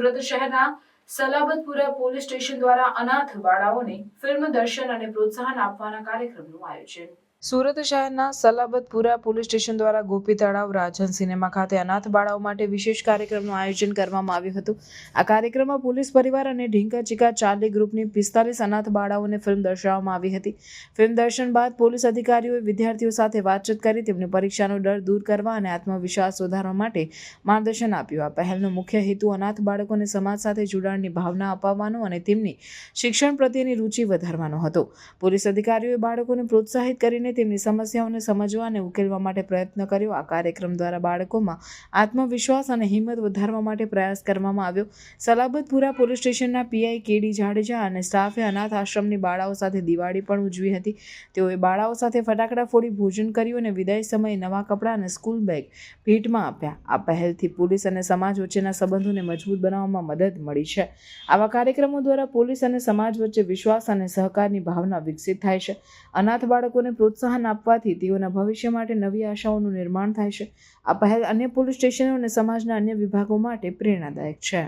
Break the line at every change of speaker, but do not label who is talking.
સુરત શહેરના Salabatpura police station દ્વારા અનાથ બાળાઓને ફિલ્મ દર્શન અને પ્રોત્સાહન આપવાના કાર્યક્રમનું આયોજન. સુરત શહેરના સલાબતપુરા પોલીસ સ્ટેશન દ્વારા ગોપી તળાવ રાજન સિનેમા ખાતે અનાથ બાળાઓ માટે વિશેષ કાર્યક્રમનું આયોજન કરવામાં આવ્યું હતું. આ કાર્યક્રમમાં પોલીસ પરિવાર અને ઢીંકા ચીકા ચાર્લી ગ્રુપની 45 અનાથ બાળાઓને ફિલ્મ દર્શાવવામાં આવી હતી. ફિલ્મ દર્શન બાદ પોલીસ અધિકારીઓએ વિદ્યાર્થીઓ સાથે વાતચીત કરી તેમની પરીક્ષાનો ડર દૂર કરવા અને આત્મવિશ્વાસ વધારવા માટે માર્ગદર્શન આપ્યું. આ પહેલનો મુખ્ય હેતુ અનાથ બાળકોને સમાજ સાથે જોડાણની ભાવના અપાવવાનો અને તેમની શિક્ષણ પ્રત્યેની રુચિ વધારવાનો હતો. પોલીસ અધિકારીઓએ બાળકોને પ્રોત્સાહિત કરીને તેમની સમસ્યાઓને સમજવા અને ઉકેલવા માટે પ્રયત્ન કર્યો. આ કાર્યક્રમ દ્વારા બાળકોમાં આત્મવિશ્વાસ અને હિંમત વધારવા માટે પ્રયાસ કરવામાં આવ્યો. સલાબતપુરા પોલીસ સ્ટેશનના પીઆઈ કેડી જાડેજા અને સ્ટાફે અનાથ આશ્રમની બાળાઓ સાથે દિવાળી પણ ઉજવી હતી. તેઓએ બાળાઓ સાથે ફટાકડા ફોડી ભોજન કર્યું અને વિદાય સમયે નવા કપડાં અને સ્કૂલ બેગ ભેટમાં આપ્યા. આ પહેલથી પોલીસ અને સમાજ વચ્ચેના સંબંધોને મજબૂત બનાવવામાં મદદ મળી છે. આવા કાર્યક્રમો દ્વારા પોલીસ અને સમાજ વચ્ચે વિશ્વાસ અને સહકારની ભાવના વિકસિત થાય છે. અનાથ બાળકોને પ્રોત્સાહન આપવાથી તેઓના ભવિષ્ય માટે નવી આશાઓનું નિર્માણ થાય છે. આ પહેલ અન્ય પોલીસ સ્ટેશનો અને સમાજના અન્ય વિભાગો માટે પ્રેરણાદાયક છે.